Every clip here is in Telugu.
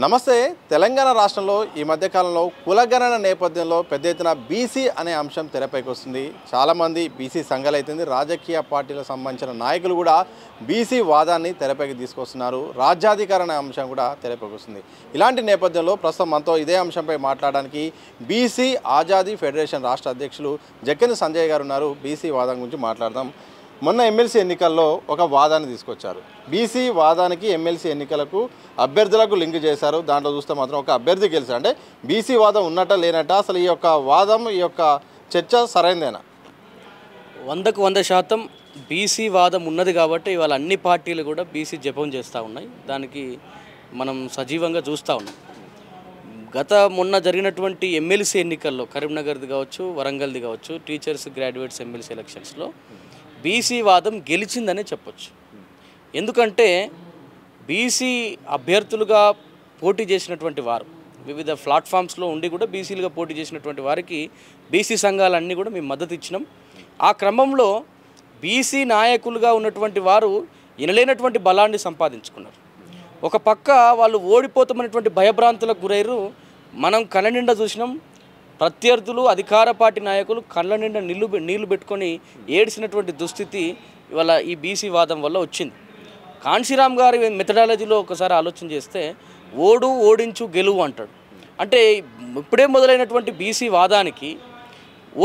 నమస్తే. తెలంగాణ రాష్ట్రంలో ఈ మధ్యకాలంలో కులగణన నేపథ్యంలో పెద్ద ఎత్తున బీసీ అనే అంశం తెరపైకి వస్తుంది. చాలామంది బీసీ సంఘాలు అయితే రాజకీయ పార్టీలకు సంబంధించిన నాయకులు కూడా బీసీ వాదాన్ని తెరపైకి తీసుకొస్తున్నారు. రాజ్యాధికార అంశం కూడా తెరపైకి వస్తుంది. ఇలాంటి నేపథ్యంలో ప్రస్తుతం మనతో ఇదే అంశంపై మాట్లాడడానికి బీసీ ఆజాదీ ఫెడరేషన్ రాష్ట్ర అధ్యక్షులు జక్కెని సంజయ్ గారు ఉన్నారు. బీసీ వాదం గురించి మాట్లాడదాం. మొన్న ఎమ్మెల్సీ ఎన్నికల్లో ఒక వాదాన్ని తీసుకొచ్చారు. బీసీ వాదానికి ఎమ్మెల్సీ ఎన్నికలకు అభ్యర్థులకు లింక్ చేశారు. దాంట్లో చూస్తే మాత్రం ఒక అభ్యర్థి గెలిచారు. అంటే బీసీ వాదం ఉన్నట్ట లేనట్ట, అసలు ఈ యొక్క వాదం ఈ యొక్క చర్చ సరైనదేనా? 100% బీసీ వాదం ఉన్నది కాబట్టి ఇవాళ అన్ని పార్టీలు కూడా బీసీ జపం చేస్తూ ఉన్నాయి. దానికి మనం సజీవంగా చూస్తూ ఉన్నాం. మొన్న జరిగినటువంటి ఎమ్మెల్సీ ఎన్నికల్లో కరీంనగర్ది కావచ్చు, వరంగల్ది కావచ్చు, టీచర్స్ గ్రాడ్యుయేట్స్ ఎమ్మెల్సీ ఎలక్షన్స్లో బీసీ వాదం గెలిచిందనే చెప్పొచ్చు. ఎందుకంటే బీసీ అభ్యర్థులుగా పోటీ చేసినటువంటి వారు వివిధ ప్లాట్ఫామ్స్లో ఉండి కూడా బీసీలుగా పోటీ చేసినటువంటి వారికి బీసీ సంఘాలన్నీ కూడా మేము మద్దతు ఇచ్చినాం. ఆ క్రమంలో బీసీ నాయకులుగా ఉన్నటువంటి వారు ఎనలేనటువంటి బలాన్ని సంపాదించుకున్నారు. ఒక పక్క వాళ్ళు ఓడిపోతామనేటువంటి భయభ్రాంతులకు గురైరు. మనం కళ్ళ నిండా చూసినాం. ప్రత్యర్థులు అధికార పార్టీ నాయకులు కళ్ళ నిండా నీళ్లు పెట్టుకొని ఏడ్చినటువంటి దుస్థితి ఇవాళ ఈ బీసీ వాదం వల్ల వచ్చింది. కాన్షీరామ్ గారి మెథడాలజీలో ఒకసారి ఆలోచన చేస్తే ఓడించు గెలువు అంటాడు. అంటే ఇప్పుడే మొదలైనటువంటి బీసీ వాదానికి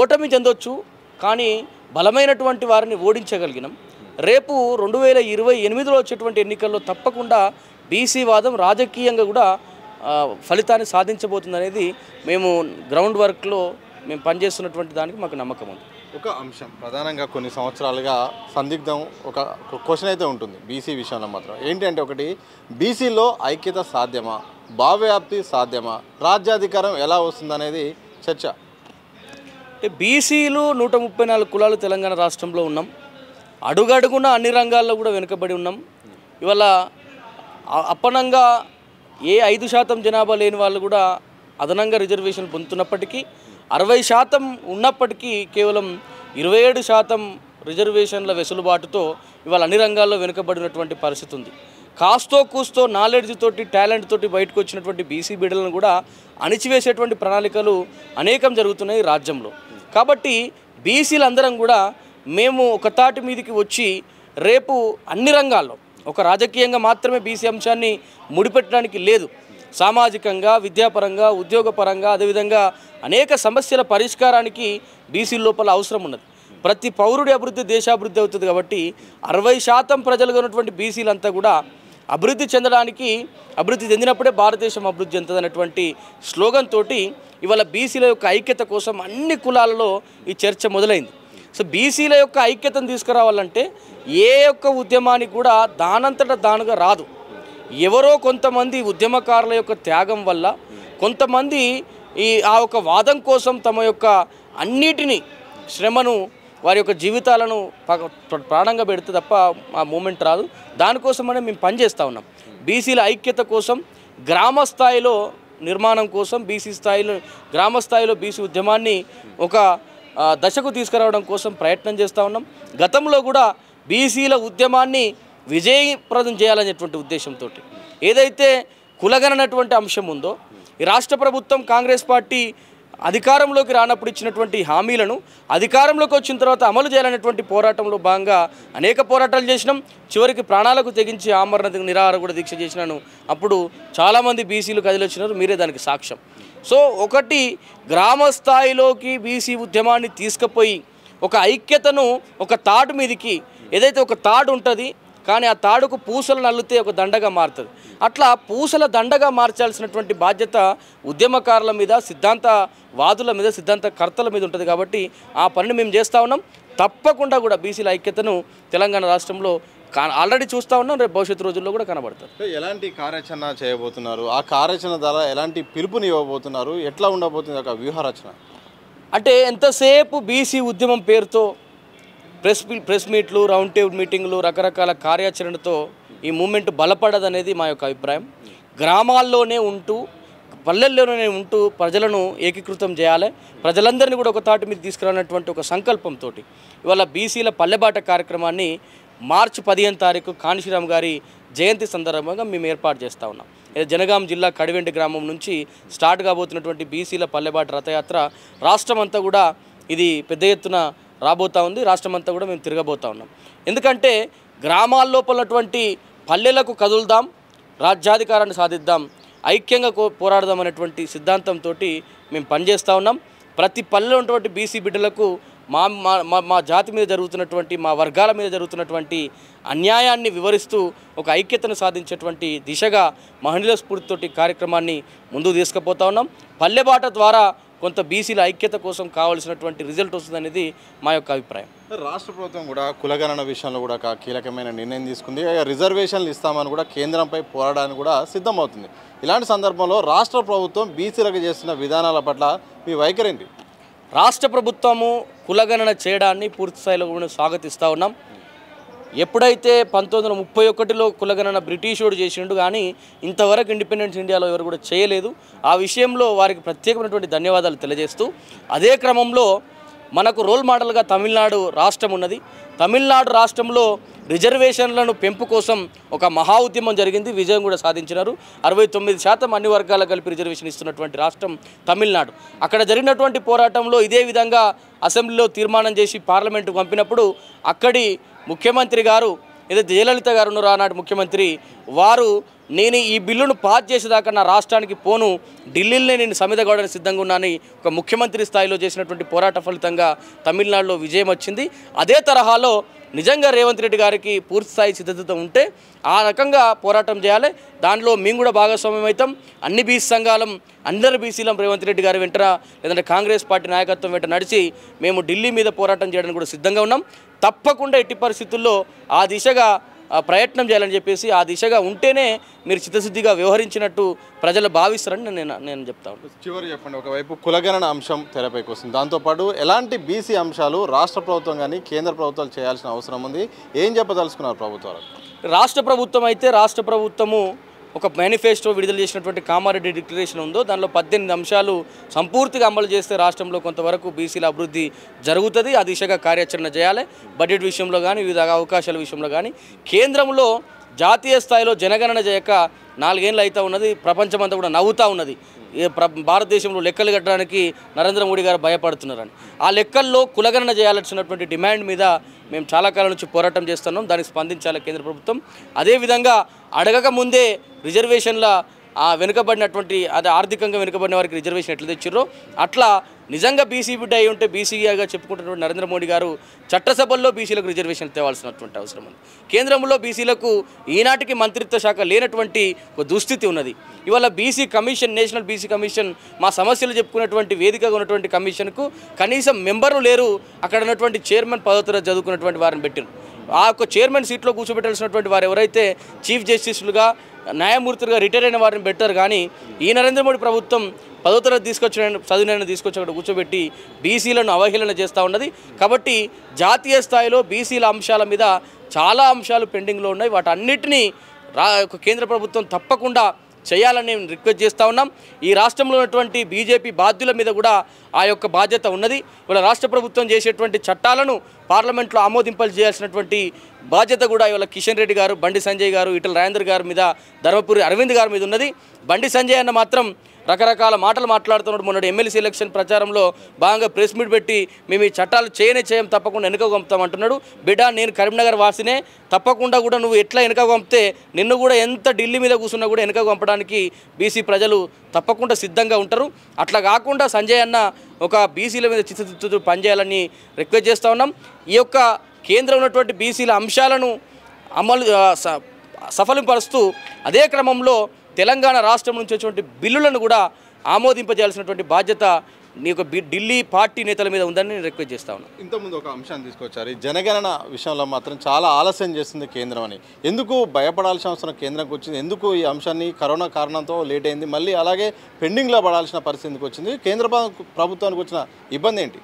ఓటమి చెందొచ్చు, కానీ బలమైనటువంటి వారిని ఓడించగలిగినాం. రేపు 2028లో వచ్చేటువంటి ఎన్నికల్లో తప్పకుండా బీసీ వాదం రాజకీయంగా కూడా ఫలితాన్ని సాధించబోతుందనేది మేము గ్రౌండ్ వర్క్లో మేము పనిచేస్తున్నటువంటి దానికి మాకు నమ్మకం ఉంది. ఒక అంశం ప్రధానంగా కొన్ని సంవత్సరాలుగా సందిగ్ధం ఒక క్వశ్చన్ అయితే ఉంటుంది బీసీ విషయంలో మాత్రం. ఏంటంటే ఒకటి, బీసీలో ఐక్యత సాధ్యమా, భావవ్యాప్తి సాధ్యమా, రాజ్యాధికారం ఎలా వస్తుందనేది చర్చ. అంటే బీసీలు 134 కులాలు తెలంగాణ రాష్ట్రంలో ఉన్నాం. అడుగడుగున అన్ని రంగాల్లో కూడా వెనుకబడి ఉన్నాం. ఇవాళ అప్పనంగా 5% జనాభా లేని వాళ్ళు కూడా అదనంగా రిజర్వేషన్ పొందుతున్నప్పటికీ 60% ఉన్నప్పటికీ కేవలం 27% రిజర్వేషన్ల వెసులుబాటుతో ఇవాళ అన్ని రంగాల్లో వెనుకబడినటువంటి పరిస్థితి ఉంది. కాస్తో కూస్తో నాలెడ్జ్ తోటి టాలెంట్ తోటి బయటకు వచ్చినటువంటి బీసీ బిడ్డలను కూడా అణిచివేసేటువంటి ప్రణాళికలు అనేకం జరుగుతున్నాయి రాజ్యంలో. కాబట్టి బీసీలందరం కూడా మేము ఒక తాటి మీదకి వచ్చి రేపు అన్ని రంగాల్లో, ఒక రాజకీయంగా మాత్రమే బీసీ అంశాన్ని ముడిపెట్టడానికి లేదు, సామాజికంగా, విద్యాపరంగా, ఉద్యోగపరంగా, అదేవిధంగా అనేక సమస్యల పరిష్కారానికి బీసీ లోపల అవసరం ఉన్నది. ప్రతి పౌరుడి అభివృద్ధి దేశాభివృద్ధి అవుతుంది. కాబట్టి 60% ప్రజలుగా ఉన్నటువంటి బీసీలంతా కూడా అభివృద్ధి చెందినప్పుడే భారతదేశం అభివృద్ధి చెందుతుంది అనేటువంటి స్లోగన్ తోటి ఇవాళ బీసీల యొక్క ఐక్యత కోసం అన్ని కులాలలో ఈ చర్చ మొదలైంది. సో బీసీల యొక్క ఐక్యతను తీసుకురావాలంటే ఏ యొక్క ఉద్యమానికి కూడా దానంతట దానుగా రాదు. ఎవరో కొంతమంది ఉద్యమకారుల యొక్క త్యాగం వల్ల కొంతమంది ఆ యొక్క వాదం కోసం తమ యొక్క అన్నిటినీ శ్రమను, వారి యొక్క జీవితాలను ప్రాణంగా పెడితే తప్ప ఆ మూమెంట్ రాదు. దానికోసమనే మేము పనిచేస్తూ ఉన్నాం. బీసీల ఐక్యత కోసం, గ్రామ స్థాయిలో నిర్మాణం కోసం, గ్రామ స్థాయిలో బీసీ ఉద్యమాన్ని ఒక దశకు తీసుకురావడం కోసం ప్రయత్నం చేస్తూ ఉన్నాం. గతంలో కూడా బీసీల ఉద్యమాన్ని విజయప్రదం చేయాలనేటువంటి ఉద్దేశంతో ఏదైతే కులగనటువంటి అంశం ఉందో, ఈ రాష్ట్ర ప్రభుత్వం కాంగ్రెస్ పార్టీ అధికారంలోకి రానప్పుడు ఇచ్చినటువంటి హామీలను అధికారంలోకి వచ్చిన తర్వాత అమలు చేయాలనేటువంటి పోరాటంలో భాగంగా అనేక పోరాటాలు చేసినాం. చివరికి ప్రాణాలకు తెగించి ఆమరణ నిరాహార కూడా దీక్ష చేసినాను. అప్పుడు చాలామంది బీసీలు కదిలి వచ్చినారు, మీరే దానికి సాక్ష్యం. సో ఒకటి, గ్రామ స్థాయిలోకి బీసీ ఉద్యమాన్ని తీసుకుపోయి ఒక ఐక్యతను ఒక తాడు మీదికి, ఏదైతే ఒక తాడు ఉంటుంది కానీ ఆ తాడుకు పూసలు నల్లితే ఒక దండగా మారుతుంది, అట్లా పూసల దండగా మార్చాల్సినటువంటి బాధ్యత ఉద్యమకారుల మీద, సిద్ధాంతవాదుల మీద, సిద్ధాంతకర్తల మీద ఉంటుంది. కాబట్టి ఆ పనిని మేము చేస్తూ ఉన్నాం. తప్పకుండా కూడా బీసీల ఐక్యతను తెలంగాణ రాష్ట్రంలో ఆల్రెడీ చూస్తూ ఉన్నాం, రేపు భవిష్యత్తు రోజుల్లో కూడా కనబడతారు. ఎలాంటి కార్యాచరణ చేయబోతున్నారు? ఆ కార్యాచరణ ద్వారా ఎలాంటి పిలుపుని ఇవ్వబోతున్నారు? ఎట్లా ఉండబోతుంది ఒక వ్యూహరచన? అంటే ఎంతసేపు బీసీ ఉద్యమం పేరుతో ప్రెస్ మీట్లు, రౌండ్ టేబుల్ మీటింగ్లు, రకరకాల కార్యాచరణతో ఈ మూమెంట్ బలపడదనేది మా యొక్క అభిప్రాయం. గ్రామాల్లోనే ఉంటూ, పల్లెల్లోనే ఉంటూ ప్రజలను ఏకీకృతం చేయాలి, ప్రజలందరినీ కూడా ఒక తాటి మీద తీసుకురానటువంటి ఒక సంకల్పంతో ఇవాళ బీసీల పల్లెబాట కార్యక్రమాన్ని మార్చి 15 తారీఖు కాన్షీరామ్ గారి జయంతి సందర్భంగా మేము ఏర్పాటు చేస్తూ ఉన్నాం. జనగాం జిల్లా కడివెంటి గ్రామం నుంచి స్టార్ట్ కాబోతున్నటువంటి బీసీల పల్లెబాట రథయాత్ర రాష్ట్రం అంతా కూడా ఇది పెద్ద ఎత్తున రాబోతూ ఉంది. రాష్ట్రం అంతా కూడా మేము తిరగబోతూ ఉన్నాం. ఎందుకంటే గ్రామాల్లోపలటువంటి పల్లెలకు కదులుదాం, రాజ్యాధికారాన్ని సాధిద్దాం, ఐక్యంగా పోరాడదాం అనేటువంటి సిద్ధాంతంతో మేము పనిచేస్తూ ఉన్నాం. ప్రతి పల్లెలో ఉన్నటువంటి బీసీ బిడ్డలకు మా జాతి మీద జరుగుతున్నటువంటి, మా వర్గాల మీద జరుగుతున్నటువంటి అన్యాయాన్ని వివరిస్తూ ఒక ఐక్యతను సాధించేటువంటి దిశగా మహిళల స్ఫూర్తితోటి కార్యక్రమాన్ని ముందుకు తీసుకుపోతా ఉన్నాం. పల్లెబాట ద్వారా కొంత బీసీల ఐక్యత కోసం కావాల్సినటువంటి రిజల్ట్ వస్తుందనేది మా యొక్క అభిప్రాయం. రాష్ట్ర ప్రభుత్వం కూడా కులగణన విషయంలో కూడా ఒక కీలకమైన నిర్ణయం తీసుకుంది. రిజర్వేషన్లు ఇస్తామని కూడా కేంద్రంపై పోరాడానికి కూడా సిద్ధమవుతుంది. ఇలాంటి సందర్భంలో రాష్ట్ర ప్రభుత్వం బీసీలకు చేస్తున్న విధానాల పట్ల మీ వైఖరి ఏంటి? రాష్ట్ర ప్రభుత్వము కులగణన చేయడాన్ని పూర్తి స్థాయిలో కూడా స్వాగతిస్తూ ఉన్నాం. ఎప్పుడైతే 1931లో కులగణన బ్రిటిషోడు చేసిండు, కానీ ఇంతవరకు ఇండిపెండెన్స్ ఇండియాలో ఎవరు కూడా చేయలేదు. ఆ విషయంలో వారికి ప్రత్యేకమైనటువంటి ధన్యవాదాలు తెలియజేస్తూ, అదే క్రమంలో మనకు రోల్ మోడల్గా తమిళనాడు రాష్ట్రం ఉన్నది. తమిళనాడు రాష్ట్రంలో రిజర్వేషన్లను పెంపు కోసం ఒక మహా ఉద్యమం జరిగింది, విజయం కూడా సాధించినారు. 69% అన్ని వర్గాలకు కలిపి రిజర్వేషన్ ఇస్తున్నటువంటి రాష్ట్రం తమిళనాడు. అక్కడ జరిగినటువంటి పోరాటంలో ఇదే విధంగా అసెంబ్లీలో తీర్మానం చేసి పార్లమెంటుకు పంపినప్పుడు అక్కడి ముఖ్యమంత్రి గారు, ఏదైతే జయలలిత గారు ఉన్నారో ఆనాటి ముఖ్యమంత్రి, వారు నేను ఈ బిల్లును పాస్ చేసేదాకా నా రాష్ట్రానికి పోను, ఢిల్లీలోనే నేను సమిధగౌడని సిద్ధంగా ఉన్నానని ఒక ముఖ్యమంత్రి స్థాయిలో చేసినటువంటి పోరాట ఫలితంగా తమిళనాడులో విజయం వచ్చింది. అదే తరహాలో నిజంగా రేవంత్ రెడ్డి గారికి పూర్తిస్థాయి సిద్ధత ఉంటే ఆ రకంగా పోరాటం చేయాలి. దానిలో మేము కూడా భాగస్వామ్యం అవుతాం. అన్ని బీసీ సంఘాలం, అందరి బీసీలం రేవంత్ రెడ్డి గారి వెంట, లేదంటే కాంగ్రెస్ పార్టీ నాయకత్వం వెంట నడిచి మేము ఢిల్లీ మీద పోరాటం చేయడానికి కూడా సిద్ధంగా ఉన్నాం. తప్పకుండా ఎట్టి పరిస్థితుల్లో ఆ దిశగా ప్రయత్నం చేయాలని చెప్పేసి, ఆ దిశగా ఉంటేనే మీరు చిత్తశుద్ధిగా వ్యవహరించినట్టు ప్రజలు భావిస్తారని నేను చెప్తాను. చివరి చెప్పండి, ఒకవైపు కులగణన అంశం తెరపైకి వస్తుంది, దాంతోపాటు ఎలాంటి బీసీ అంశాలు రాష్ట్ర ప్రభుత్వం కానీ కేంద్ర ప్రభుత్వాలు చేయాల్సిన అవసరం ఉంది, ఏం చెప్పదలుచుకున్నారు ప్రభుత్వాలు? రాష్ట్ర ప్రభుత్వం అయితే రాష్ట్ర ప్రభుత్వము ఒక మేనిఫెస్టో విడుదల చేసినటువంటి కామారెడ్డి డిక్లరేషన్ ఉందో దానిలో 18 అంశాలు సంపూర్తిగా అమలు చేస్తే రాష్ట్రంలో కొంతవరకు బీసీల అభివృద్ధి జరుగుతుంది. ఆ దిశగా కార్యాచరణ చేయాలి. బడ్జెట్ విషయంలో కానీ, వివిధ అవకాశాల విషయంలో కానీ. కేంద్రంలో జాతీయ స్థాయిలో జనగణన చేయక 4 ఏళ్ళు అవుతూ ఉన్నది. ప్రపంచమంతా కూడా నవ్వుతూ ఉన్నది. భారతదేశంలో లెక్కలు కట్టడానికి నరేంద్ర మోడీ గారు భయపడుతున్నారని. ఆ లెక్కల్లో కులగణన చేయాల్సినటువంటి డిమాండ్ మీద మేము చాలా కాలం నుంచి పోరాటం చేస్తున్నాం. దానికి స్పందించాలి కేంద్ర ప్రభుత్వం. అదేవిధంగా అడగక ముందే రిజర్వేషన్ల వెనుకబడినటువంటి, అది ఆర్థికంగా వెనుకబడిన వారికి రిజర్వేషన్ ఎట్లా తెచ్చిర్రో అట్లా నిజంగా బీసీ బిడ్డ అయి ఉంటే బీసీగా చెప్పుకుంటున్నటువంటి నరేంద్ర మోడీ గారు చట్టసభల్లో బీసీలకు రిజర్వేషన్ తేవాల్సినటువంటి అవసరం ఉంది. కేంద్రంలో బీసీలకు ఈనాటికి మంత్రిత్వ శాఖ లేనటువంటి ఒక దుస్థితి ఉన్నది. ఇవాళ BC commission, national BC commission, మా సమస్యలు చెప్పుకునేటువంటి వేదికగా ఉన్నటువంటి కమిషన్కు కనీసం మెంబరు లేరు. అక్కడ ఉన్నటువంటి చైర్మన్ 10వ తరగతి చదువుకున్నటువంటి వారిని పెట్టిన ఆ యొక్క చైర్మన్ సీట్లో కూర్చోబెట్టాల్సినటువంటి వారు ఎవరైతే చీఫ్ జస్టిస్లుగా, న్యాయమూర్తులుగా రిటైర్ అయిన వారిని పెట్టారు. కానీ ఈ నరేంద్ర మోడీ ప్రభుత్వం 10వ తరగతి తీసుకొచ్చి అక్కడ కూర్చోబెట్టి బీసీలను అవహేళన చేస్తూ ఉన్నది. కాబట్టి జాతీయ స్థాయిలో బీసీల అంశాల మీద చాలా అంశాలు పెండింగ్లో ఉన్నాయి. వాటన్నిటినీ కేంద్ర ప్రభుత్వం తప్పకుండా చేయాలని మేము రిక్వెస్ట్ చేస్తూ ఉన్నాం. ఈ రాష్ట్రంలో ఉన్నటువంటి బీజేపీ బాధ్యుల మీద కూడా ఆ యొక్క బాధ్యత ఉన్నది. ఇవాళ రాష్ట్ర ప్రభుత్వం చేసేటువంటి చట్టాలను పార్లమెంట్లో ఆమోదింపలు చేయాల్సినటువంటి బాధ్యత కూడా ఇవాళ కిషన్ రెడ్డి గారు, బండి సంజయ్ గారు, ఈటల రాజేందర్ గారి మీద, ధర్మపురి అరవింద్ గారి మీద ఉన్నది. బండి సంజయ్ అన్న మాత్రం రకరకాల మాటలు మాట్లాడుతున్నాడు. మొన్నటి ఎమ్మెల్సీ ఎలక్షన్ ప్రచారంలో భాగంగా ప్రెస్ మీట్ పెట్టి మేము ఈ చట్టాలు చేయం, తప్పకుండా వెనుక పంపుతామంటున్నాడు. బిడ్డ, నేను కరీంనగర్ వాసినే, తప్పకుండా కూడా నువ్వు ఎట్లా వెనుక పంపితే నిన్ను కూడా ఎంత ఢిల్లీ మీద కూర్చున్నా కూడా వెనుక పంపడానికి బీసీ ప్రజలు తప్పకుండా సిద్ధంగా ఉంటారు. అట్లా కాకుండా సంజయ్ అన్న ఒక బీసీల మీద చిత్తశుద్ధితో పనిచేయాలని రిక్వెస్ట్ చేస్తూ ఉన్నాం. ఈ యొక్క కేంద్రం ఉన్నటువంటి బీసీల అంశాలను అమలు సఫలీపరుస్తూ అదే క్రమంలో తెలంగాణ రాష్ట్రం నుంచి వచ్చేటువంటి బిల్లులను కూడా ఆమోదింపజేయాల్సినటువంటి బాధ్యత నీకు ఢిల్లీ పార్టీ నేతల మీద ఉందని నేను రిక్వెస్ట్ చేస్తా ఉన్నాను. ఇంతకుముందు ఒక అంశాన్ని తీసుకొచ్చారు, ఈ జనగణన విషయంలో మాత్రం చాలా ఆలస్యం చేస్తుంది కేంద్రం అని. ఎందుకు భయపడాల్సిన అవసరం కేంద్రంకి వచ్చింది? ఎందుకు ఈ అంశాన్ని కరోనా కారణంతో లేట్ అయింది? మళ్ళీ అలాగే పెండింగ్లో పడాల్సిన పరిస్థితి ఎందుకు వచ్చింది? కేంద్ర ప్రభుత్వానికి వచ్చిన ఇబ్బంది ఏంటి?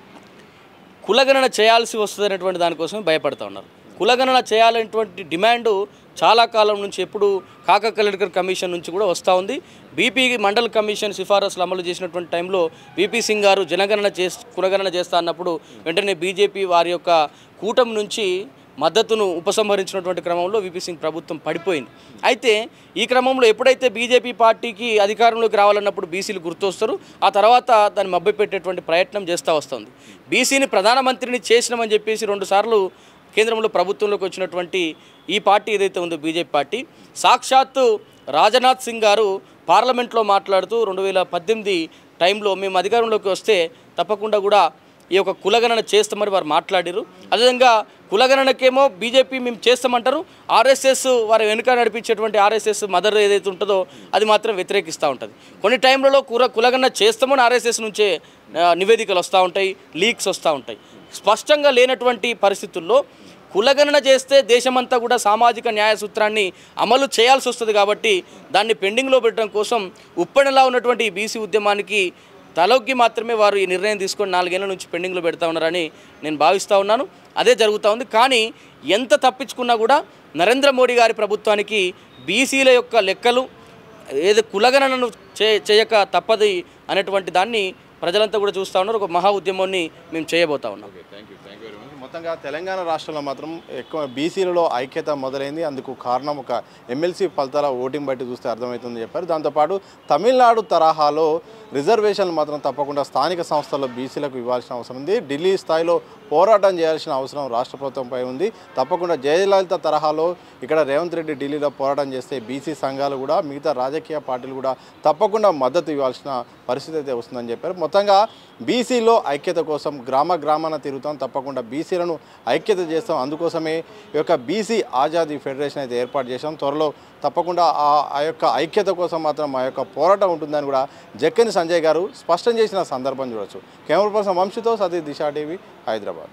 కులగణన చేయాల్సి వస్తుంది అనేటువంటి దానికోసం భయపడుతూ ఉన్నారు. కులగణన చేయాలనేటువంటి డిమాండు చాలా కాలం నుంచి, ఎప్పుడు కాకా కలెక్టర్ కమిషన్ నుంచి కూడా వస్తూ ఉంది. బీపీ మండల్ కమిషన్ సిఫారసులు అమలు చేసినటువంటి టైంలో వీపీ సింగ్ గారు కులగణన చేస్తా అన్నప్పుడు వెంటనే బీజేపీ వారి యొక్క కూటమి నుంచి మద్దతును ఉపసంహరించినటువంటి క్రమంలో వీపీ సింగ్ ప్రభుత్వం పడిపోయింది. అయితే ఈ క్రమంలో ఎప్పుడైతే బీజేపీ పార్టీకి అధికారంలోకి రావాలన్నప్పుడు బీసీలు గుర్తొస్తారు, ఆ తర్వాత దాన్ని మభ్యపెట్టేటువంటి ప్రయత్నం చేస్తూ వస్తుంది. బీసీని ప్రధానమంత్రిని చేసినామని చెప్పేసి 2 సార్లు కేంద్రంలో ప్రభుత్వంలోకి వచ్చినటువంటి ఈ పార్టీ ఏదైతే ఉందో బీజేపీ పార్టీ, సాక్షాత్తు రాజ్నాథ్ సింగ్ గారు పార్లమెంట్లో మాట్లాడుతూ 2018 టైంలో మేము అధికారంలోకి వస్తే తప్పకుండా కూడా ఈ యొక్క కులగణన చేస్తామని వారు మాట్లాడారు. అదేవిధంగా కులగణనకేమో బీజేపీ మేము చేస్తామంటారు, ఆర్ఎస్ఎస్ వారి వెనుక నడిపించేటువంటి ఆర్ఎస్ఎస్ మదర్ ఏదైతే ఉంటుందో అది మాత్రం వ్యతిరేకిస్తూ ఉంటుంది. కొన్ని టైంలలో కులగణన చేస్తామని ఆర్ఎస్ఎస్ నుంచే నివేదికలు వస్తూ ఉంటాయి, లీక్స్ వస్తూ ఉంటాయి. స్పష్టంగా లేనటువంటి పరిస్థితుల్లో కులగణన చేస్తే దేశమంతా కూడా సామాజిక న్యాయ సూత్రాన్ని అమలు చేయాల్సి వస్తుంది. కాబట్టి దాన్ని పెండింగ్లో పెట్టడం కోసం ఉప్పెనలా ఉన్నటువంటి ఈ బీసీ ఉద్యమానికి తలొగ్గి మాత్రమే వారు ఈ నిర్ణయం తీసుకొని 4 ఏళ్ల నుంచి పెండింగ్లో పెడతా ఉన్నారని నేను భావిస్తూ ఉన్నాను. అదే జరుగుతూ ఉంది. కానీ ఎంత తప్పించుకున్నా కూడా నరేంద్ర మోడీ గారి ప్రభుత్వానికి బీసీల యొక్క లెక్కలు ఏదో కులగణనను చేయక తప్పది అనేటువంటి దాన్ని ప్రజలంతా కూడా చూస్తూ ఉన్నారు. ఒక మహా ఉద్యమాన్ని మేము చేయబోతా ఉన్నాం. Thank you very much. మొత్తంగా తెలంగాణ రాష్ట్రంలో మాత్రం ఎక్కువ బీసీలలో ఐక్యత మొదలైంది. అందుకు కారణం ఒక ఎమ్మెల్సీ ఫలితాల ఓటింగ్ బట్టి చూస్తే అర్థమవుతుందని చెప్పారు. దాంతోపాటు తమిళనాడు తరహాలో రిజర్వేషన్లు మాత్రం తప్పకుండా స్థానిక సంస్థల్లో బీసీలకు ఇవ్వాల్సిన అవసరం ఉంది. ఢిల్లీ స్థాయిలో పోరాటం చేయాల్సిన అవసరం రాష్ట్ర ప్రభుత్వంపై ఉంది. తప్పకుండా జయలలిత తరహాలో ఇక్కడ రేవంత్ రెడ్డి ఢిల్లీలో పోరాటం చేస్తే బీసీ సంఘాలు కూడా మిగతా రాజకీయ పార్టీలు కూడా తప్పకుండా మద్దతు ఇవ్వాల్సిన పరిస్థితి అయితే వస్తుందని చెప్పారు. మొత్తంగా బీసీలో ఐక్యత కోసం గ్రామాన తిరుగుతాం, తప్పకుండా బీసీలను ఐక్యత చేస్తాం. అందుకోసమే ఈ యొక్క బీసీ ఆజాదీ ఫెడరేషన్ అయితే ఏర్పాటు చేశాం. త్వరలో తప్పకుండా ఆ యొక్క ఐక్యత కోసం మాత్రం ఆ యొక్క పోరాటం ఉంటుందని కూడా జక్కని సంజయ్ గారు స్పష్టం చేసిన సందర్భం చూడొచ్చు. కెమెరా పర్సన్ వంశీతో సతీష్, దిశా టీవీ, హైదరాబాద్.